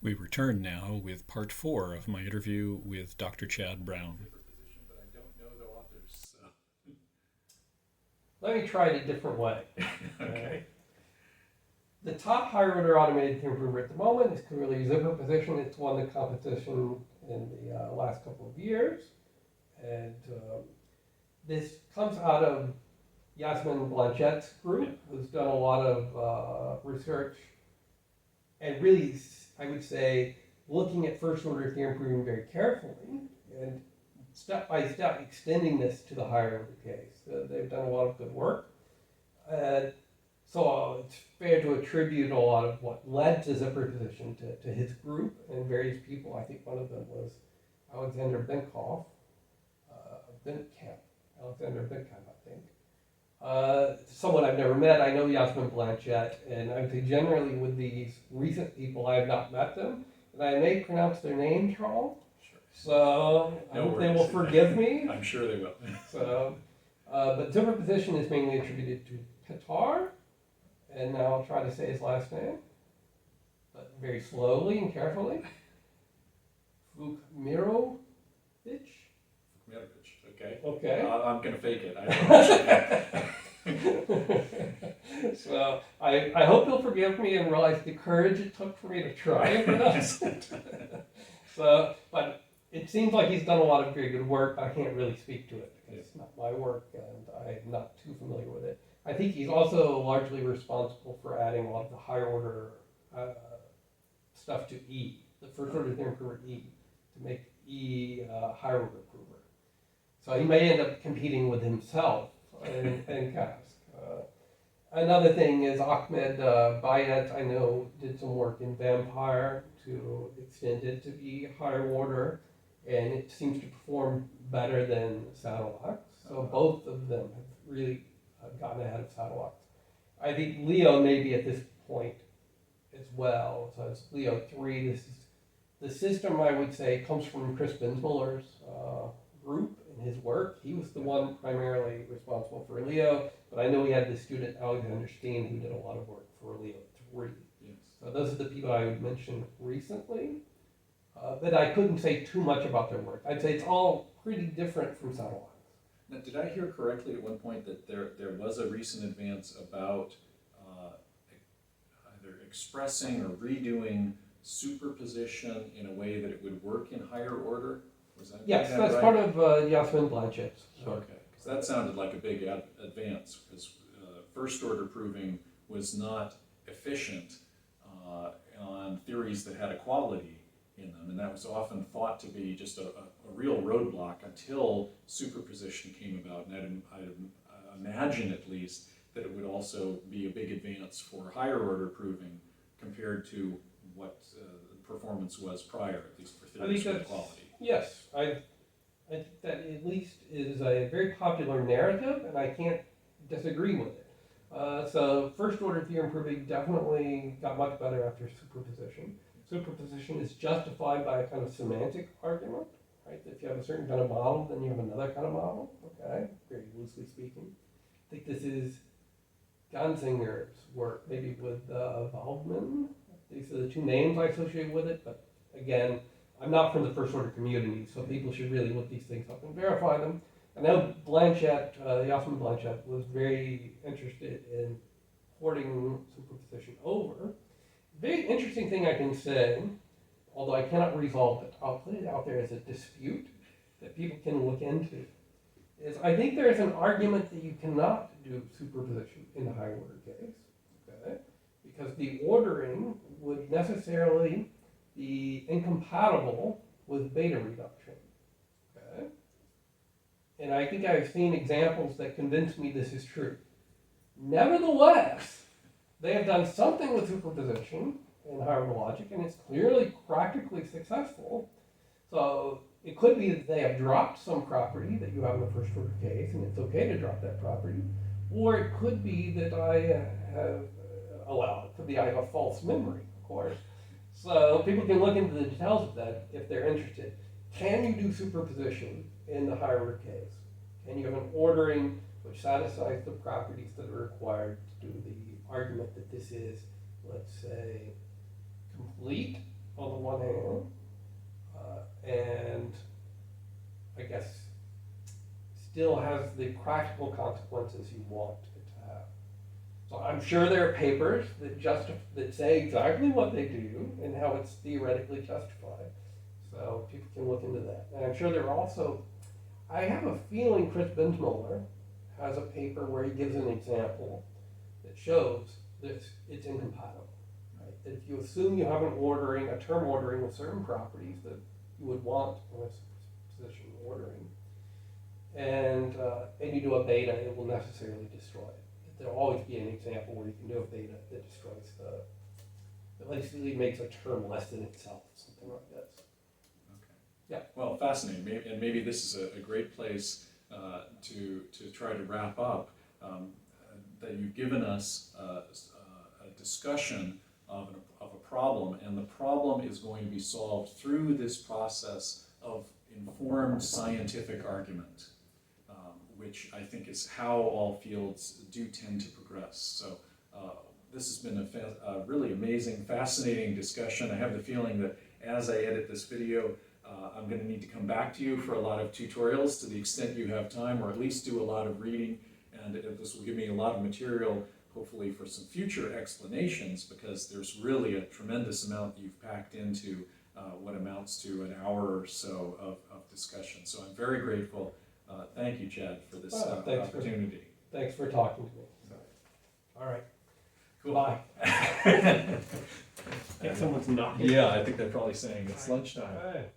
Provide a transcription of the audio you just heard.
We return now with part 4 of my interview with Dr. Chad Brown. Position, but I don't know the authors. So. Let me try it a different way. Okay. The top higher order automated theorem prover at the moment is clearly zipper position. It's won the competition in the last couple of years. And this comes out of Yasmin Blanchette's group, who's done a lot of research and really, I would say, looking at first order theorem proving very carefully and step by step extending this to the higher order case. They've done a lot of good work. So it's fair to attribute a lot of what led to zipper position to his group and various people. I think one of them was Alexander Benkoff, Alexander Benkamp, I think. Someone I've never met. I know Yasmin Blanchette, and I would say generally with these recent people, I have not met them, and I may pronounce their names wrong. Sure. So I hope they will forgive me. I'm sure they will. So, but zipper position is mainly attributed to Qatar, and now I'll try to say his last name, but very slowly and carefully. Vukmirovic. Okay. Okay. I'm going to fake it. I So I hope you'll forgive me and realize the courage it took for me to try and pronounce it. So, but it seems like he's done a lot of very good work. I can't really speak to it because it's not my work and I'm not too familiar with it. I think he's also largely responsible for adding a lot of the higher order stuff to E, the first order theorem prover E, to make E higher order prover. So he may end up competing with himself in CASC. Another thing is Ahmed Bayat, I know, did some work in Vampire to extend it to be higher order, and it seems to perform better than Saddlex. So both of them have really gotten ahead of Saddlex. I think Leo may be at this point as well. So it's Leo 3. This is the system, I would say, comes from Chris Binsmiller's group and his work. He was the one primarily responsible for Leo, but I know he had the student Alexander Steen who did a lot of work for Leo 3. Yes. So those are the people I would mention recently, but I couldn't say too much about their work. I'd say it's all pretty different from Saddlex. Now, did I hear correctly at one point that there was a recent advance about either expressing or redoing superposition in a way that it would work in higher order? Was that Yes, that's right? part of Yasmin Blanchette's work. Okay, because that sounded like a big advance, because first order proving was not efficient on theories that had equality in them, and that was often thought to be just a real roadblock until superposition came about, and I'd imagine at least that it would also be a big advance for higher order proving compared to what performance was prior, at least for theories of equality. Yes, I think that at least is a very popular narrative, and I can't disagree with it. So first order theorem proving definitely got much better after superposition. Superposition is justified by a kind of semantic argument, right? If you have a certain kind of model, then you have another kind of model, okay? Very loosely speaking. I think this is Ganzinger's work, maybe with Waldman. These are the two names I associate with it, but again, I'm not from the first order community, so people should really look these things up and verify them. I know Blanchette, Yasmin Blanchette, was very interested in porting superposition over. Very interesting thing I can say, although I cannot resolve it, I'll put it out there as a dispute that people can look into, is I think there is an argument that you cannot do superposition in the higher order case, okay? Because the ordering would necessarily be incompatible with beta reduction, okay? And I think I've seen examples that convince me this is true. Nevertheless, they have done something with superposition in higher order logic, and it's clearly practically successful. So it could be that they have dropped some property that you have in the first order case, and it's okay to drop that property. Or it could be that I have, it could be I have a false memory, of course. So people can look into the details of that if they're interested. Can you do superposition in the higher order case? Can you have an ordering which satisfies the properties that are required to do the argument that this is, let's say, complete, although one hand, and I guess still has the practical consequences you want it to have. So I'm sure there are papers that say exactly what they do and how it's theoretically justified. So people can look into that. And I'm sure there are also, I have a feeling Chris Bensmuller has a paper where he gives an example that shows that it's incompatible. Right? That if you assume you have a term ordering with certain properties that you would want in a position ordering, and you do a beta, it will necessarily destroy it. There'll always be an example where you can do a beta that destroys that basically makes a term less than itself, something like this. Okay. Yeah. Well, fascinating. And maybe this is a great place to try to wrap up. That you've given us a discussion of a problem, and the problem is going to be solved through this process of informed scientific argument, which I think is how all fields do tend to progress. So this has been a really amazing, fascinating discussion. I have the feeling that as I edit this video, I'm going to need to come back to you for a lot of tutorials to the extent you have time, or at least do a lot of reading, and this will give me a lot of material, hopefully for some future explanations, because there's really a tremendous amount that you've packed into what amounts to an hour or so of discussion. So I'm very grateful. Thank you, Chad, for this opportunity. Thanks for talking to me. All right. Cool. Bye. I think someone's knocking. Yeah, I think they're probably saying it's lunchtime. All right.